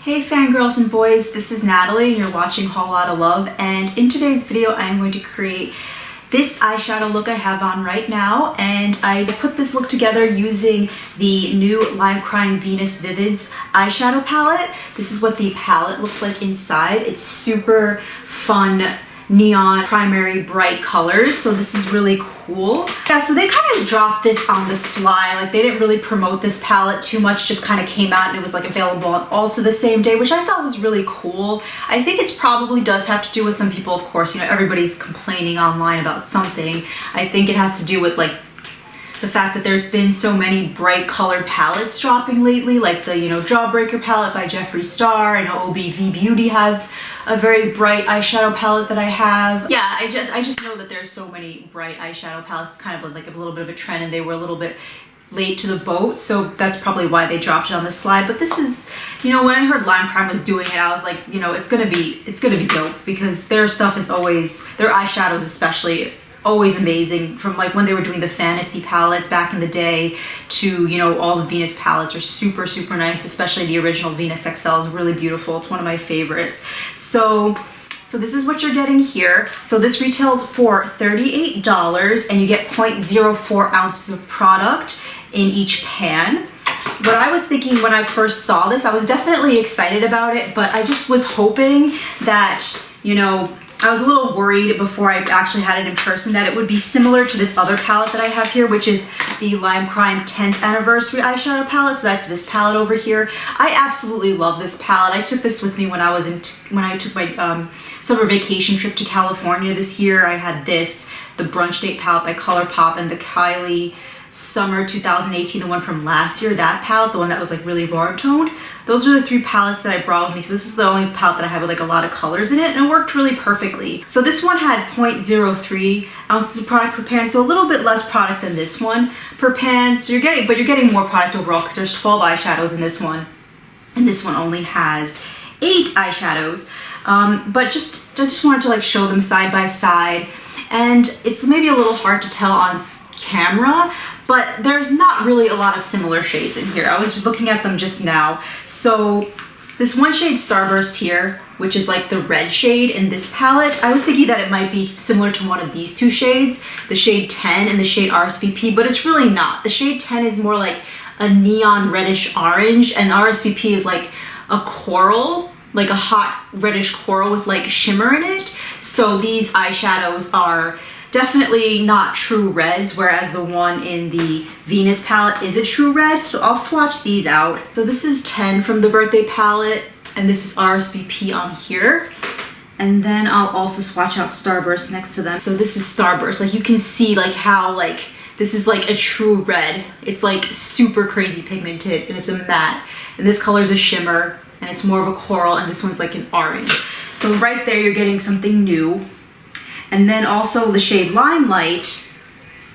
Hey fangirls and boys, this is Natalie and you're watching Whole Lotta Love, and in today's video I'm going to create this eyeshadow look I have on right now, and I put this look together using the new Lime Crime Venus Vivids eyeshadow palette. This is what the palette looks like inside. It's super fun neon primary bright colors, so this is really cool. Yeah, so they kind of dropped this on the sly, like they didn't really promote this palette too much, just kind of came out and it was like available on Ulta the same day, which I thought was really cool. I think it probably does have to do with some people, of course, you know, everybody's complaining online about something. I think it has to do with like the fact that there's been so many bright colored palettes dropping lately, like the, you know, Jawbreaker palette by Jeffree Star. I know OBV Beauty has a very bright eyeshadow palette that I have. Yeah, I just know that there's so many bright eyeshadow palettes. It's kind of like a little bit of a trend, and they were a little bit late to the boat, so that's probably why they dropped it on the slide. But this is, you know, when I heard Lime Crime was doing it, I was like, you know, it's gonna be dope, because their stuff is always, their eyeshadows especially, always amazing. From like when they were doing the fantasy palettes back in the day to, you know, all the Venus palettes are super nice, especially the original Venus XL is really beautiful. It's one of my favorites. So this is what you're getting here. So this retails for $38 and you get 0.04 ounces of product in each pan. What I was thinking when I first saw this, I was definitely excited about it, but I just was hoping that, you know, I was a little worried before I actually had it in person that it would be similar to this other palette that I have here, which is the Lime Crime 10th Anniversary eyeshadow palette. So that's this palette over here. I absolutely love this palette. I took this with me when I took my summer vacation trip to California this year. I had this, the Brunch Date palette by ColourPop, and the Kylie Summer 2018, the one from last year, that palette, the one that was like really raw toned. Those are the three palettes that I brought with me. So this is the only palette that I have with like a lot of colors in it, and it worked really perfectly. So this one had 0.03 ounces of product per pan, so a little bit less product than this one per pan. So you're getting more product overall, because there's 12 eyeshadows in this one, and this one only has 8 eyeshadows. But I just wanted to like show them side by side, and it's maybe a little hard to tell on camera, but there's not really a lot of similar shades in here. I was just looking at them just now. So this one shade Starburst here, which is like the red shade in this palette, I was thinking that it might be similar to one of these two shades, the shade 10 and the shade RSVP, but it's really not. The shade 10 is more like a neon reddish orange, and RSVP is like a coral, like a hot reddish coral with like shimmer in it. So these eyeshadows are definitely not true reds, whereas the one in the Venus palette is a true red. So I'll swatch these out. So this is 10 from the birthday palette, and this is RSVP on here. And then I'll also swatch out Starburst next to them. So this is Starburst. Like you can see like how like this is like a true red. It's like super crazy pigmented, and it's a matte. And this color is a shimmer, and it's more of a coral, and this one's like an orange. So right there you're getting something new. And then also the shade Limelight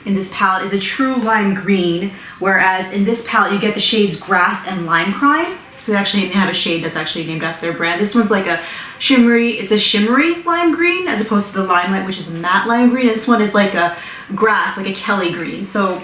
in this palette is a true lime green, whereas in this palette you get the shades Grass and Lime Crime. So they actually have a shade that's actually named after their brand. This one's like a shimmery lime green, as opposed to the Limelight, which is a matte lime green. This one is like a grass, like a Kelly green. So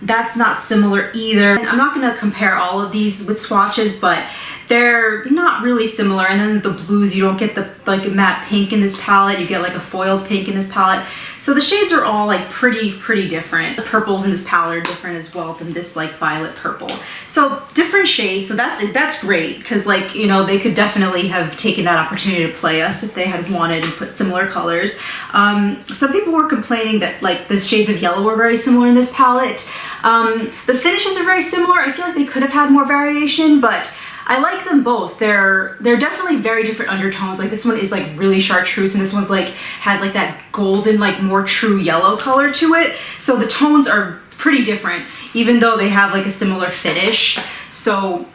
that's not similar either. And I'm not gonna compare all of these with swatches, but they're not really similar. And then the blues, you don't get the like a matte pink in this palette, you get like a foiled pink in this palette. So the shades are all like pretty different. The purples in this palette are different as well than this like violet purple. So different shades, so that's great, because like, you know, they could definitely have taken that opportunity to play us if they had wanted and put similar colors. Some people were complaining that like the shades of yellow were very similar in this palette. The finishes are very similar. I feel like they could have had more variation, but I like them both. They're definitely very different undertones. Like this one is like really chartreuse, and this one's like has like that golden, like more true yellow color to it. So the tones are pretty different, even though they have like a similar finish. So,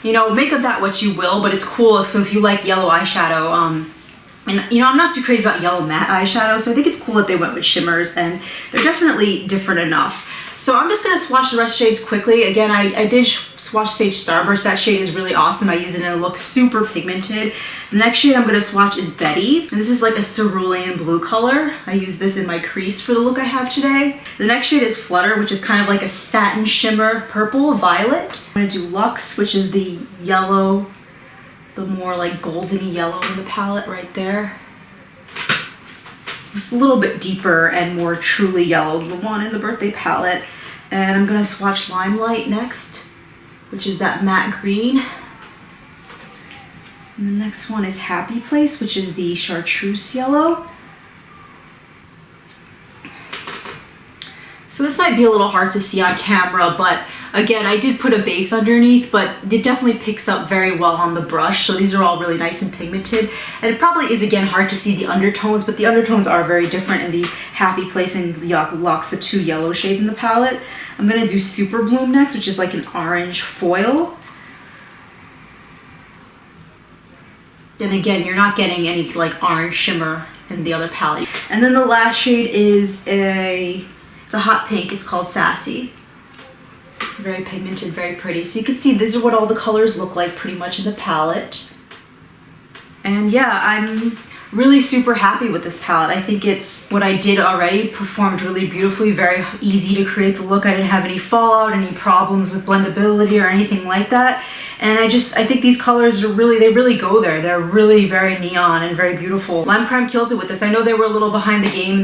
you know, make of that what you will, but it's cool. So if you like yellow eyeshadow, and you know, I'm not too crazy about yellow matte eyeshadow, so I think it's cool that they went with shimmers, and they're definitely different enough. So I'm just gonna swatch the rest of shades quickly. Again, I did swatch Sage Starburst. That shade is really awesome. I use it in a look super pigmented. The next shade I'm gonna swatch is Betty. And this is like a cerulean blue color. I use this in my crease for the look I have today. The next shade is Flutter, which is kind of like a satin shimmer purple violet. I'm gonna do Luxe, which is the yellow the more like golden yellow in the palette right there. It's a little bit deeper and more truly yellow, the one in the birthday palette. And I'm gonna swatch Limelight next, which is that matte green. And the next one is Happy Place, which is the chartreuse yellow. So this might be a little hard to see on camera, but again, I did put a base underneath, but it definitely picks up very well on the brush. So these are all really nice and pigmented. And it probably is, again, hard to see the undertones, but the undertones are very different in the Happy Place and locks the two yellow shades in the palette. I'm gonna do Super Bloom next, which is like an orange foil. And again, you're not getting any like orange shimmer in the other palette. And then the last shade is it's a hot pink. It's called Sassy. Very pigmented, very pretty. So you can see these are what all the colors look like pretty much in the palette. And yeah, I'm really super happy with this palette. I think it's what I did already performed really beautifully, very easy to create the look. I didn't have any fallout, any problems with blendability or anything like that. And I think these colors are they really go there. They're really very neon and very beautiful. Lime Crime killed it with this. I know they were a little behind the game,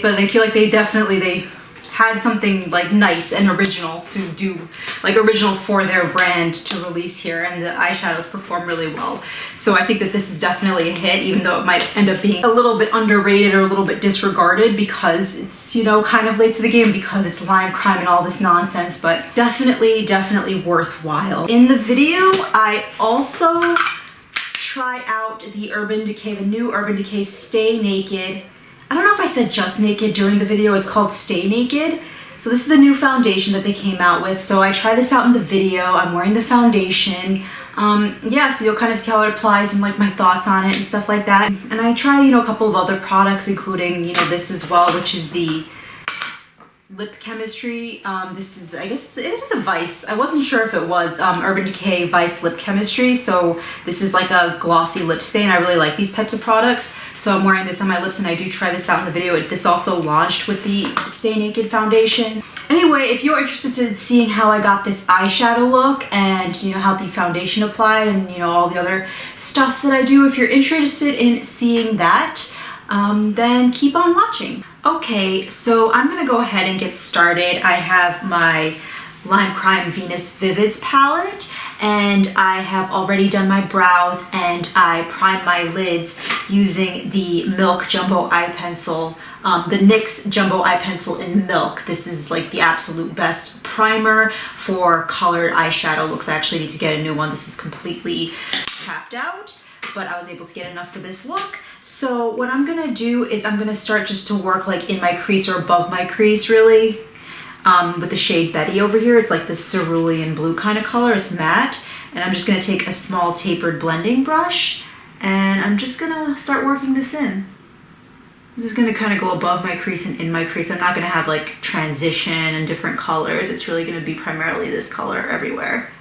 but I feel like they had something like nice and original to do, like original for their brand to release here, and the eyeshadows perform really well. So I think that this is definitely a hit, even though it might end up being a little bit underrated or a little bit disregarded because it's, you know, kind of late to the game because it's Lime Crime and all this nonsense, but definitely worthwhile. In the video, I also try out the Urban Decay, the new Urban Decay Stay Naked. I don't know if I said just naked during the video. It's called Stay Naked. So this is the new foundation that they came out with. So I try this out in the video. I'm wearing the foundation. Yeah, so you'll kind of see how it applies and like my thoughts on it and stuff like that. And I try, you know, a couple of other products, including, you know, this as well, which is the Lip Chemistry. This is, I guess it is a Vice. I wasn't sure if it was Urban Decay Vice Lip Chemistry. So this is like a glossy lip stain. I really like these types of products. So I'm wearing this on my lips and I do try this out in the video. This also launched with the Stay Naked foundation. Anyway, if you're interested in seeing how I got this eyeshadow look and, you know, how the foundation applied and, you know, all the other stuff that I do, if you're interested in seeing that, then keep on watching. Okay, so I'm gonna go ahead and get started. I have my Lime Crime Venus Vivids palette, and I have already done my brows and I primed my lids using the Milk Jumbo Eye Pencil, the NYX Jumbo Eye Pencil in Milk. This is like the absolute best primer for colored eyeshadow looks. I actually need to get a new one. This is completely tapped out, but I was able to get enough for this look. So what I'm gonna do is I'm gonna start just to work like in my crease or above my crease, really. With the shade Betty over here. It's like this cerulean blue kind of color. It's matte. And I'm just going to take a small tapered blending brush and I'm just going to start working this in. This is going to kind of go above my crease and in my crease. I'm not going to have like transition and different colors. It's really going to be primarily this color everywhere.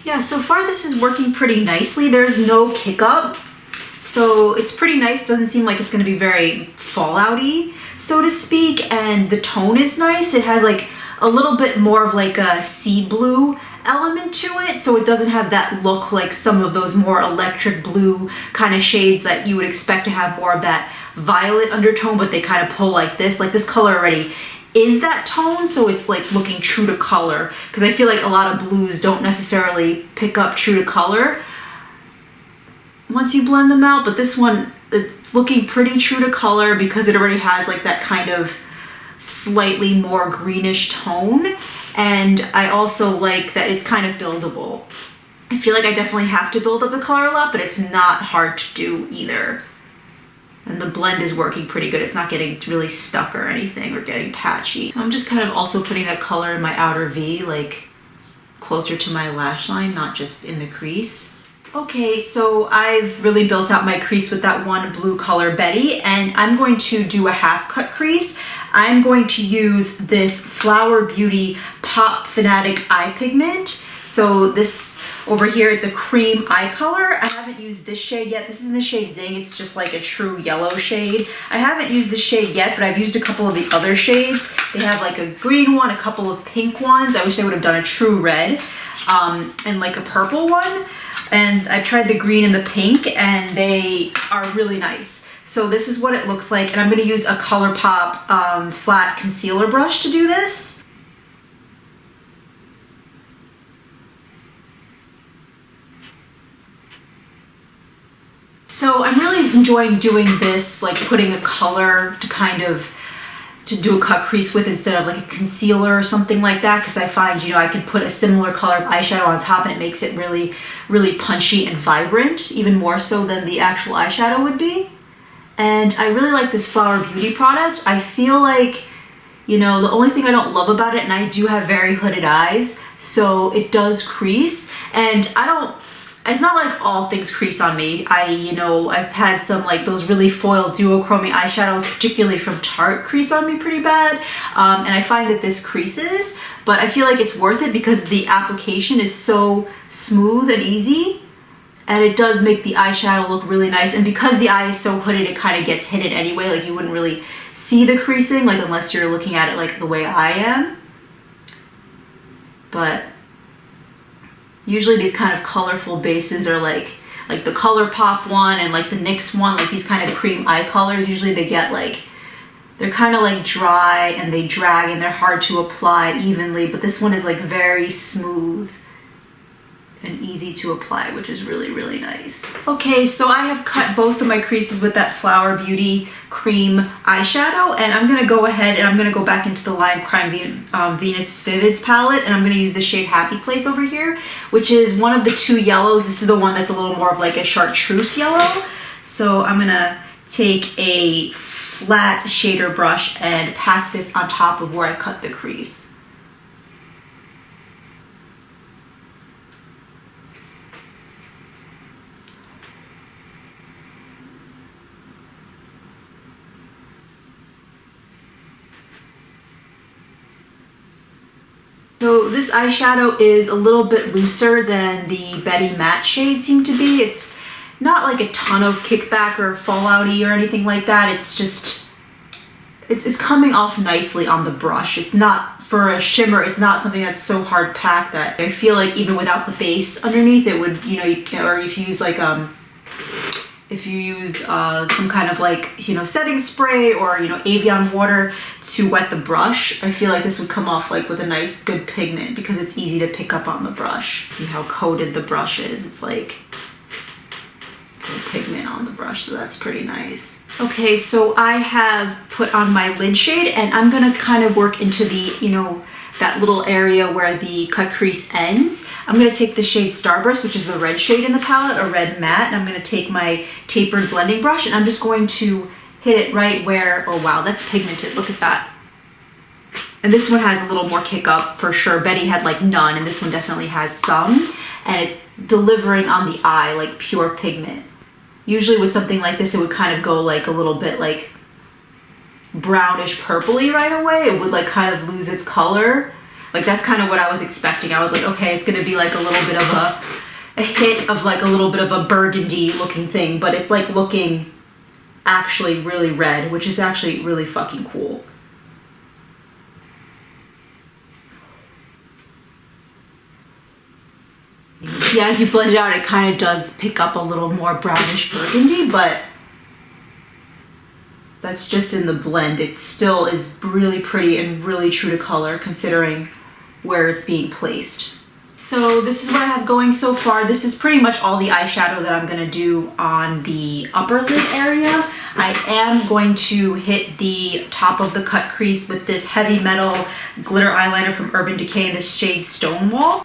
Yeah, so far this is working pretty nicely. There's no kick up, so it's pretty nice. Doesn't seem like it's going to be very fallout-y, so to speak, and the tone is nice. It has like a little bit more of like a sea blue element to it, so it doesn't have that look like some of those more electric blue kind of shades that you would expect to have more of that violet undertone, but they kind of pull like this. Like this color already is that tone, so it's like looking true to color, because I feel like a lot of blues don't necessarily pick up true to color once you blend them out, but this one it's looking pretty true to color because it already has like that kind of slightly more greenish tone, and I also like that it's kind of buildable. I feel like I definitely have to build up the color a lot, but it's not hard to do either. And the blend is working pretty good. It's not getting really stuck or anything or getting patchy. So I'm just kind of also putting that color in my outer V, like closer to my lash line, not just in the crease. Okay, so I've really built out my crease with that one blue color Betty, and I'm going to do a half cut crease. I'm going to use this Flower Beauty Pop Fanatic Eye Pigment. So this Over here, it's a cream eye color. I haven't used this shade yet. This is in the shade Zing. It's just like a true yellow shade. I haven't used this shade yet, but I've used a couple of the other shades. They have like a green one, a couple of pink ones. I wish they would have done a true red, and like a purple one. And I've tried the green and the pink, and they are really nice. So this is what it looks like, and I'm going to use a ColourPop flat concealer brush to do this. So I'm really enjoying doing this, like putting a color to kind of to do a cut crease with instead of like a concealer or something like that, because I find, you know, I could put a similar color of eyeshadow on top and it makes it really, really punchy and vibrant, even more so than the actual eyeshadow would be. And I really like this Flower Beauty product. I feel like, you know, the only thing I don't love about it, and I do have very hooded eyes, so it does crease, and it's not like all things crease on me. I've had some like those really foil duochrome eyeshadows, particularly from Tarte, crease on me pretty bad. And I find that this creases, but I feel like it's worth it because the application is so smooth and easy, and it does make the eyeshadow look really nice. And because the eye is so hooded, it kind of gets hidden anyway. Like you wouldn't really see the creasing, like unless you're looking at it like the way I am. But usually these kind of colorful bases are like the ColourPop one and like the NYX one, like these kind of cream eye colors, usually they get like, they're kind of like dry and they drag and they're hard to apply evenly, but this one is like very smooth and easy to apply, which is really, really nice. Okay, so I have cut both of my creases with that Flower Beauty cream eyeshadow, and I'm gonna go ahead and I'm gonna go back into the Lime Crime Venus Vivids palette, and I'm gonna use the shade Happy Place over here, which is one of the two yellows. This is the one that's a little more of like a chartreuse yellow. So I'm gonna take a flat shader brush and pack this on top of where I cut the crease. So this eyeshadow is a little bit looser than the Betty Matte shade seemed to be. It's not like a ton of kickback or fallouty or anything like that. It's just, it's coming off nicely on the brush. It's not, for a shimmer, it's not something that's so hard packed that I feel like even without the base underneath it would, you know, or if you use like, if you use some kind of like, you know, setting spray or, you know, Evian water to wet the brush, I feel like this would come off like with a nice good pigment because it's easy to pick up on the brush. See how coated the brush is? It's like pigment on the brush, so that's pretty nice. Okay, so I have put on my lid shade and I'm gonna kind of work into the, you know, that little area where the cut crease ends. I'm gonna take the shade Starburst, which is the red shade in the palette, a red matte, and I'm gonna take my tapered blending brush and I'm just going to hit it right where, oh wow, that's pigmented, look at that. And this one has a little more kick up for sure. Betty had like none, and this one definitely has some, and it's delivering on the eye like pure pigment. Usually with something like this, it would kind of go like a little bit like brownish purpley right away. It would like kind of lose its color. Like that's kind of what I was expecting. I was like, okay, it's gonna be like a little bit of a hit of like a little bit of a burgundy looking thing, but it's like looking actually really red, which is actually really fucking cool. Yeah, as you blend it out, it kind of does pick up a little more brownish burgundy, but that's just in the blend. It still is really pretty and really true to color considering where it's being placed. So this is what I have going so far. This is pretty much all the eyeshadow that I'm gonna do on the upper lid area. I am going to hit the top of the cut crease with this Heavy Metal glitter eyeliner from Urban Decay in the shade Stonewall.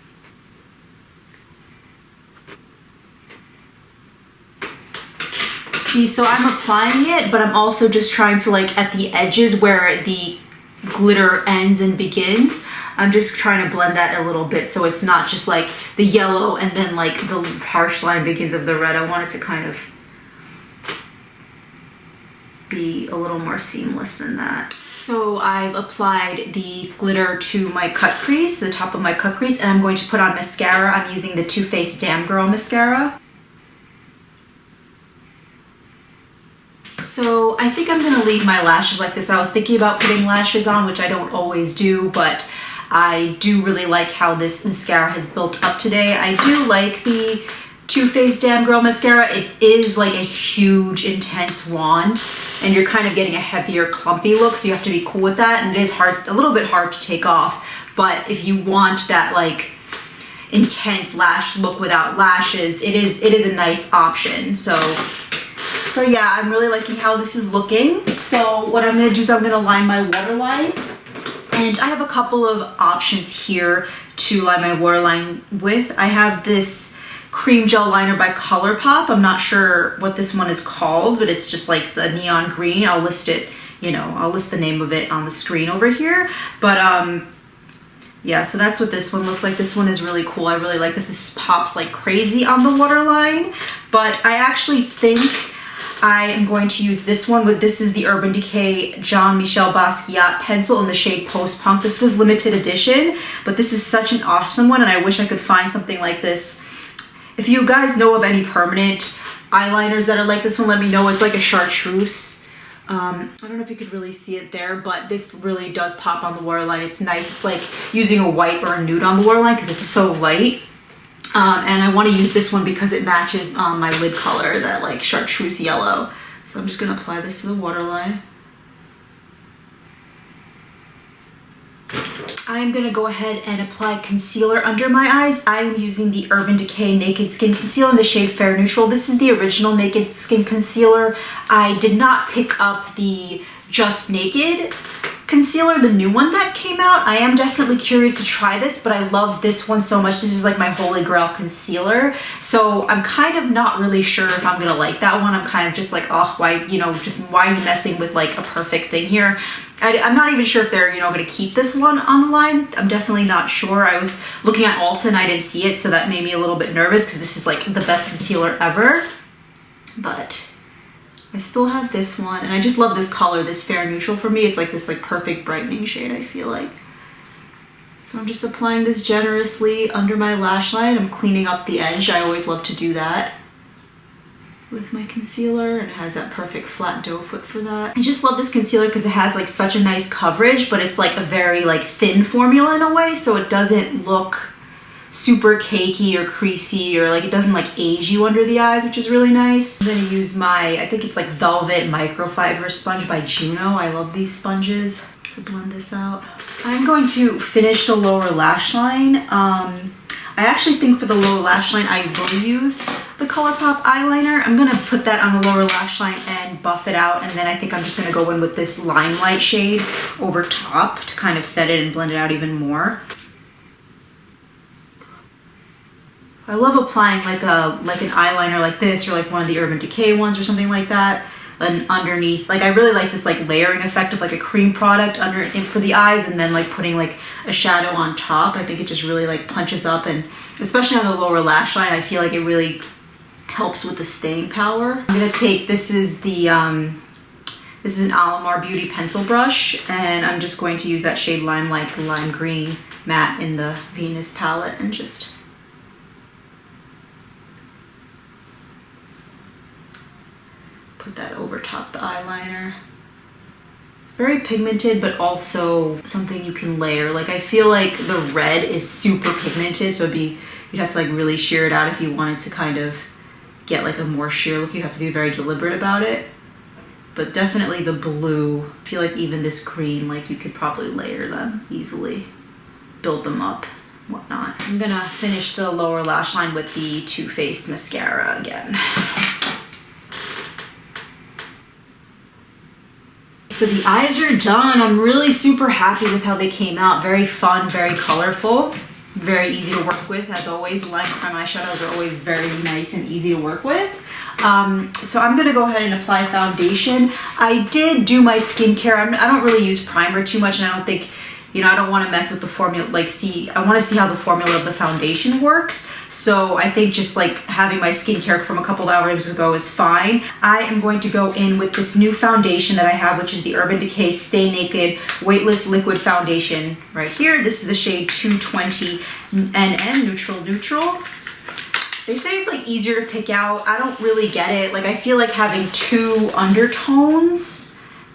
See, so I'm applying it, but I'm also just trying to like at the edges where the glitter ends and begins, I'm just trying to blend that a little bit so it's not just like the yellow and then like the harsh line begins of the red. I want it to kind of be a little more seamless than that. So I've applied the glitter to my cut crease, the top of my cut crease, and I'm going to put on mascara. I'm using the Too Faced Damn Girl mascara. So I think I'm gonna leave my lashes like this. I was thinking about putting lashes on, which I don't always do, but I do really like how this mascara has built up today. I do like the Too Faced Damn Girl mascara. It is like a huge, intense wand, and you're kind of getting a heavier, clumpy look, so you have to be cool with that, and it is hard, a little bit hard to take off. But if you want that like intense lash look without lashes, it is a nice option. So yeah, I'm really liking how this is looking. So what I'm gonna do is I'm gonna line my waterline, and I have a couple of options here to line my waterline with. I have this cream gel liner by ColourPop. I'm not sure what this one is called, but it's just like the neon green. I'll list it, you know, I'll list the name of it on the screen over here. But yeah, so that's what this one looks like. This one is really cool. I really like this. This pops like crazy on the waterline, but I actually think I am going to use this one. This is the Urban Decay Jean-Michel Basquiat pencil in the shade Post Punk. This was limited edition, but this is such an awesome one, and I wish I could find something like this. If you guys know of any permanent eyeliners that are like this one, let me know. It's like a chartreuse. I don't know if you could really see it there, but this really does pop on the waterline. It's nice. It's like using a white or a nude on the waterline because it's so light. And I want to use this one because it matches my lid color, that like chartreuse yellow. So I'm just going to apply this to the waterline. I'm going to go ahead and apply concealer under my eyes. I am using the Urban Decay Naked Skin Concealer in the shade Fair Neutral. This is the original Naked Skin Concealer. I did not pick up the Just Naked concealer, the new one that came out. I am definitely curious to try this, but I love this one so much. This is like my holy grail concealer. So I'm kind of not really sure if I'm gonna like that one. I'm kind of just like, oh, why, you know, just why are you messing with like a perfect thing here? I'm not even sure if they're, you know, gonna keep this one on the line. I'm definitely not sure. I was looking at Ulta and I didn't see it, so that made me a little bit nervous because this is like the best concealer ever. But I still have this one, and I just love this color, this Fair Neutral. For me, it's like this like perfect brightening shade, I feel like. So I'm just applying this generously under my lash line. I'm cleaning up the edge. I always love to do that with my concealer, and it has that perfect flat doe foot for that. I just love this concealer because it has like such a nice coverage, but it's like a very like thin formula in a way, so it doesn't look super cakey or creasy, or like it doesn't like age you under the eyes, which is really nice. I'm gonna use my, I think it's like Velvet Microfiber sponge by Juno. I love these sponges to blend this out. I'm going to finish the lower lash line. I actually think for the lower lash line I will use the ColourPop eyeliner. I'm gonna put that on the lower lash line and buff it out, and then I think I'm just gonna go in with this Limelight shade over top to kind of set it and blend it out even more. I love applying like an eyeliner like this, or like one of the Urban Decay ones or something like that, and underneath. Like I really like this like layering effect of like a cream product under for the eyes, and then like putting like a shadow on top. I think it just really like punches up, and especially on the lower lash line, I feel like it really helps with the staying power. I'm gonna take, this is an Alamar Beauty pencil brush, and I'm just going to use that shade Limelight, the lime green matte in the Venus palette, and just put that over top the eyeliner. Very pigmented, but also something you can layer. Like I feel like the red is super pigmented, so you'd have to like really sheer it out if you wanted to kind of get like a more sheer look. You have to be very deliberate about it. But definitely the blue, I feel like even this green, like you could probably layer them easily, build them up, whatnot. I'm gonna finish the lower lash line with the Too Faced mascara again. So the eyes are done. I'm really super happy with how they came out. Very fun, very colorful, very easy to work with. As always, Lime Crime eyeshadows are always very nice and easy to work with. So I'm gonna go ahead and apply foundation. I did do my skincare. I don't really use primer too much, and I don't think, you know, I don't want to mess with the formula, like I want to see how the formula of the foundation works. So I think just like having my skincare from a couple of hours ago is fine. I am going to go in with this new foundation that I have, which is the Urban Decay Stay Naked Weightless Liquid Foundation right here. This is the shade 220 NN, Neutral. They say it's like easier to pick out. I don't really get it. Like I feel like having two undertones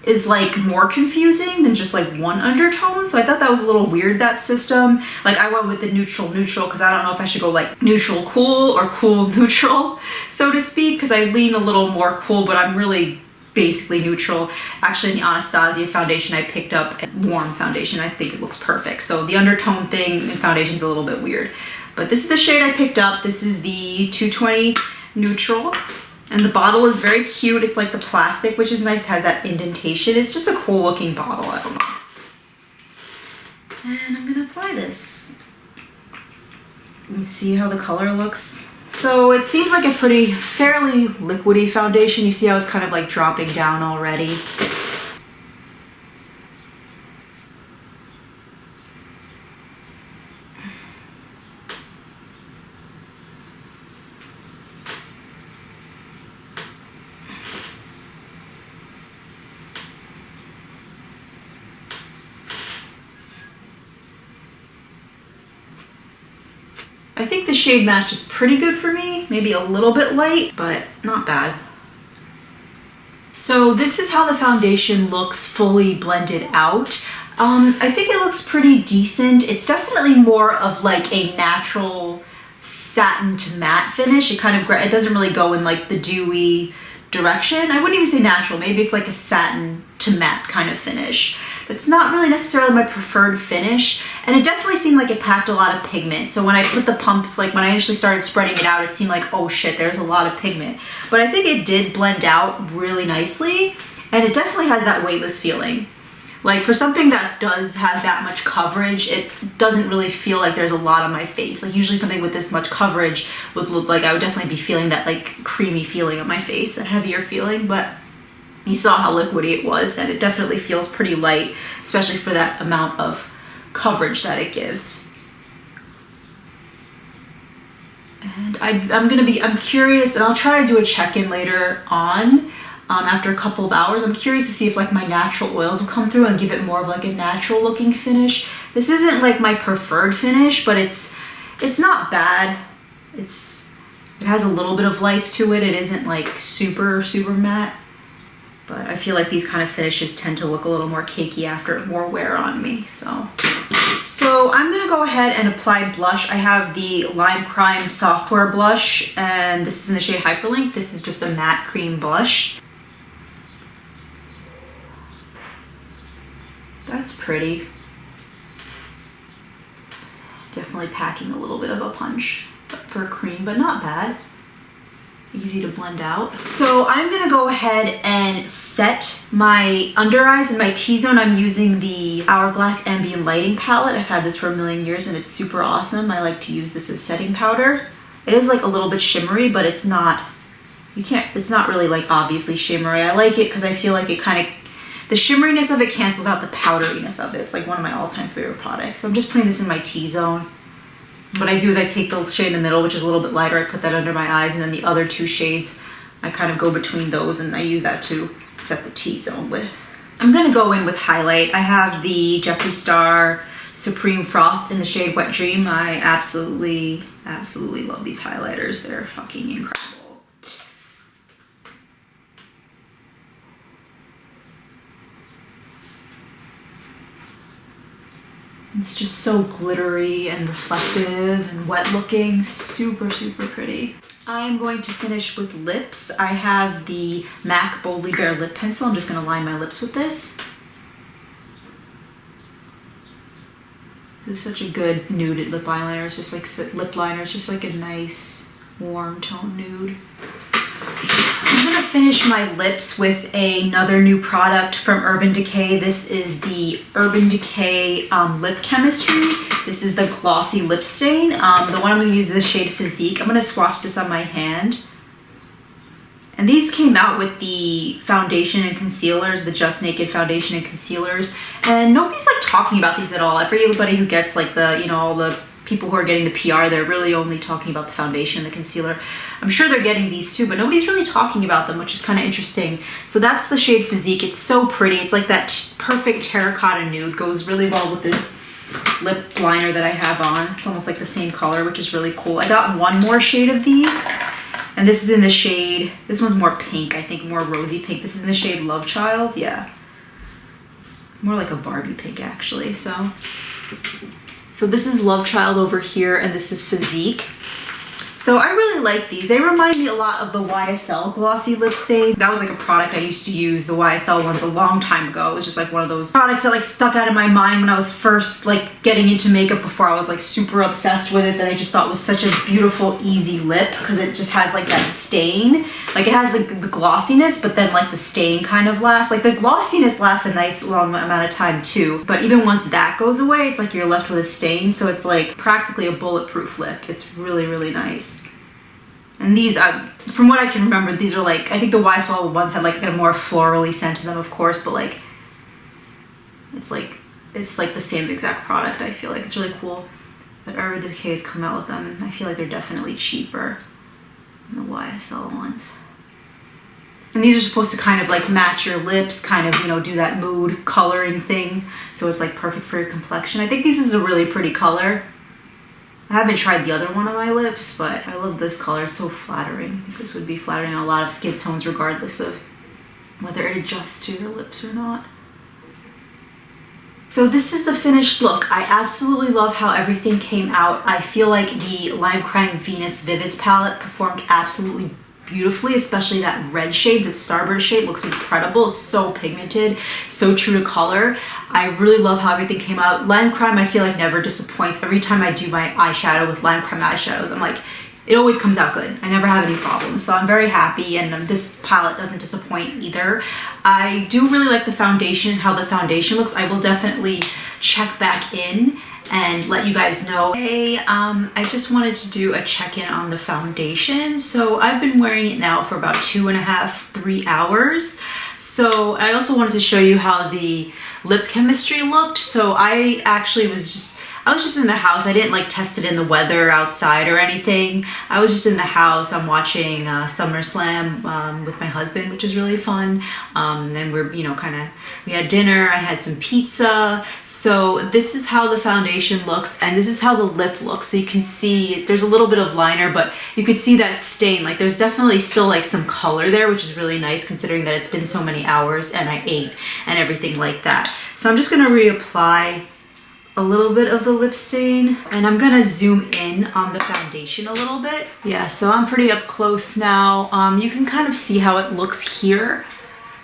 is like more confusing than just like one undertone. So I thought that was a little weird, that system. Like I went with the neutral because I don't know if I should go like neutral cool or cool neutral, so to speak, because I lean a little more cool, but I'm really basically neutral. Actually, in the Anastasia foundation I picked up a warm foundation. I think it looks perfect. So the undertone thing in foundation is a little bit weird. But this is the shade I picked up. This is the 220 Neutral. And the bottle is very cute. It's like the plastic, which is nice. It has that indentation. It's just a cool looking bottle. I don't know. And I'm gonna apply this. And see how the color looks. So it seems like a fairly liquidy foundation. You see how it's kind of like dropping down already. I think the shade match is pretty good for me, maybe a little bit light, but not bad. So this is how the foundation looks fully blended out. I think it looks pretty decent. It's definitely more of like a natural satin to matte finish. It doesn't really go in like the dewy direction. I wouldn't even say natural. Maybe it's like a satin to matte kind of finish. It's not really necessarily my preferred finish, and it definitely seemed like it packed a lot of pigment. So when I put the pumps, like when I initially started spreading it out, it seemed like, oh shit, there's a lot of pigment. But I think it did blend out really nicely, and it definitely has that weightless feeling. Like for something that does have that much coverage, it doesn't really feel like there's a lot on my face. Like usually something with this much coverage would look like I would definitely be feeling that like creamy feeling on my face, that heavier feeling, but you saw how liquidy it was, and it definitely feels pretty light, especially for that amount of coverage that it gives. And I'm curious, and I'll try to do a check-in later on, after a couple of hours. I'm curious to see if like my natural oils will come through and give it more of like a natural looking finish. This isn't like my preferred finish, but it's not bad. It has a little bit of life to it. It isn't like super matte. But I feel like these kind of finishes tend to look a little more cakey after more wear on me, so I'm gonna go ahead and apply blush. I have the Lime Crime Software blush, and this is in the shade Hyperlink. This is just a matte cream blush. That's pretty. Definitely packing a little bit of a punch for a cream, but not bad. Easy to blend out. So I'm gonna go ahead and set my under eyes and my T-zone. I'm using the Hourglass Ambient Lighting palette. I've had this for a million years and it's super awesome. I like to use this as setting powder. It is like a little bit shimmery, but it's not really like obviously shimmery. I like it because I feel like the shimmeriness of it cancels out the powderiness of it. It's like one of my all-time favorite products. So I'm just putting this in my T-zone. What I do is I take the shade in the middle, which is a little bit lighter, I put that under my eyes, and then the other two shades, I kind of go between those, and I use that to set the T-zone with. I'm gonna go in with highlight. I have the Jeffree Star Supreme Frost in the shade Wet Dream. I absolutely love these highlighters. They're fucking incredible. It's just so glittery and reflective and wet looking, super pretty. I'm going to finish with lips. I have the MAC Boldly Bare lip pencil. I'm just gonna line my lips with this. This is such a good nude lip eyeliner. It's just like lip liner. It's just like a nice warm tone nude. I'm gonna finish my lips with another new product from Urban Decay. This is the Urban Decay Lip Chemistry. This is the glossy lip stain. The one I'm gonna use is the shade Physique. I'm gonna swatch this on my hand. And these came out with the foundation and concealers, the Just Naked foundation and concealers. And nobody's like talking about these at all. For everybody who gets like the, you know, all the people who are getting the PR, they're really only talking about the foundation, the concealer. I'm sure they're getting these too, but nobody's really talking about them, which is kind of interesting. So that's the shade Physique. It's so pretty. It's like that perfect terracotta nude. Goes really well with this lip liner that I have on. It's almost like the same color, which is really cool. I got one more shade of these, and this is in the shade, this one's more pink, I think more rosy pink. This is in the shade Love Child, yeah. More like a Barbie pink actually, so this is Love Child over here, and this is Physique. So I really like these. They remind me a lot of the YSL Glossy Lip Stain. That was like a product I used to use, the YSL ones, a long time ago. It was just like one of those products that like stuck out of my mind when I was first like getting into makeup, before I was like super obsessed with it, that I just thought was such a beautiful, easy lip, because it just has like that stain. Like it has like the glossiness, but then like the stain kind of lasts. Like the glossiness lasts a nice long amount of time too. But even once that goes away, it's like you're left with a stain. So it's like practically a bulletproof lip. It's really, really nice. And these, from what I can remember, these are like, I think the YSL ones had like a more florally scent to them, of course, but like, it's like the same exact product. I feel like it's really cool that Urban Decay has come out with them. I feel like they're definitely cheaper than the YSL ones. And these are supposed to kind of like match your lips, kind of, you know, do that mood coloring thing. So it's like perfect for your complexion. I think this is a really pretty color. I haven't tried the other one on my lips, but I love this color. It's so flattering. I think this would be flattering on a lot of skin tones, regardless of whether it adjusts to your lips or not. So this is the finished look. I absolutely love how everything came out. I feel like the Lime Crime Venus Vivids palette performed absolutely beautifully, especially that red shade, the Starburst shade, looks incredible. It's so pigmented, so true to color. I really love how everything came out. Lime Crime, I feel like never disappoints. Every time I do my eyeshadow with Lime Crime eyeshadows, I'm like, it always comes out good. I never have any problems, so I'm very happy, and this palette doesn't disappoint either. I do really like the foundation, how the foundation looks. I will definitely check back in and let you guys know. Hey, I just wanted to do a check-in on the foundation. So I've been wearing it now for about 2.5, 3 hours. So I also wanted to show you how the lip chemistry looked. So I actually was just in the house. I didn't like test it in the weather outside or anything. I was just in the house. I'm watching SummerSlam with my husband, which is really fun. Then we're, you know, we had dinner. I had some pizza. So this is how the foundation looks, and this is how the lip looks. So you can see there's a little bit of liner, but you could see that stain. Like there's definitely still like some color there, which is really nice considering that it's been so many hours and I ate and everything like that. So I'm just gonna reapply a little bit of the lip stain, and I'm gonna zoom in on the foundation a little bit. Yeah, so I'm pretty up close now. You can kind of see how it looks here.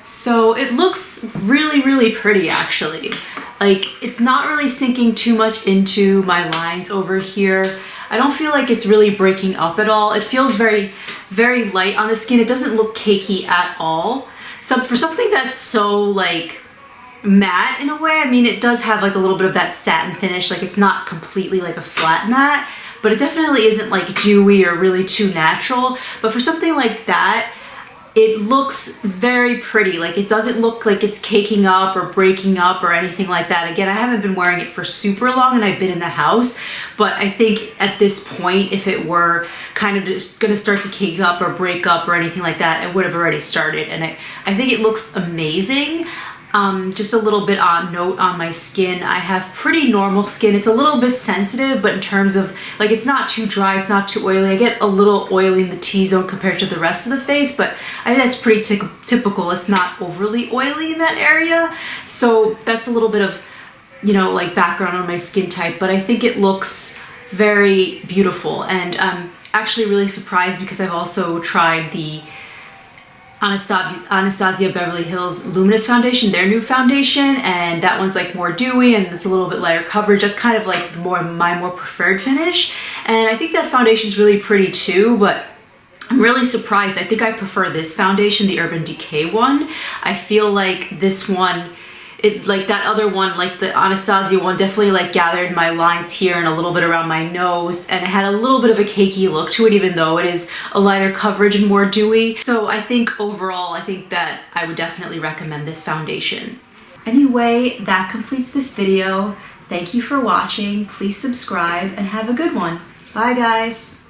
So it looks really, really pretty actually. Like it's not really sinking too much into my lines over here. I don't feel like it's really breaking up at all. It feels very, very light on the skin. It doesn't look cakey at all. So for something that's so like matte in a way, I mean, it does have like a little bit of that satin finish. Like it's not completely like a flat matte, but it definitely isn't like dewy or really too natural. But for something like that, it looks very pretty. Like it doesn't look like it's caking up or breaking up or anything like that. Again, I haven't been wearing it for super long and I've been in the house, but I think at this point, if it were kind of just gonna start to cake up or break up or anything like that, it would have already started. And I think it looks amazing. Just a little bit on note on my skin. I have pretty normal skin. It's a little bit sensitive, but in terms of like, it's not too dry, it's not too oily. I get a little oily in the T-zone compared to the rest of the face, but I think that's pretty typical. It's not overly oily in that area. So that's a little bit of, you know, like background on my skin type, but I think it looks very beautiful. And I'm actually really surprised because I've also tried the Anastasia Beverly Hills Luminous Foundation, their new foundation, and that one's like more dewy and it's a little bit lighter coverage. That's kind of like my more preferred finish. And I think that foundation is really pretty too, but I'm really surprised. I think I prefer this foundation, the Urban Decay one. I feel like this one, it like that other one, like the Anastasia one, definitely like gathered my lines here and a little bit around my nose, and it had a little bit of a cakey look to it, even though it is a lighter coverage and more dewy. So I think overall, I think that I would definitely recommend this foundation. Anyway, that completes this video. Thank you for watching. Please subscribe and have a good one. Bye guys.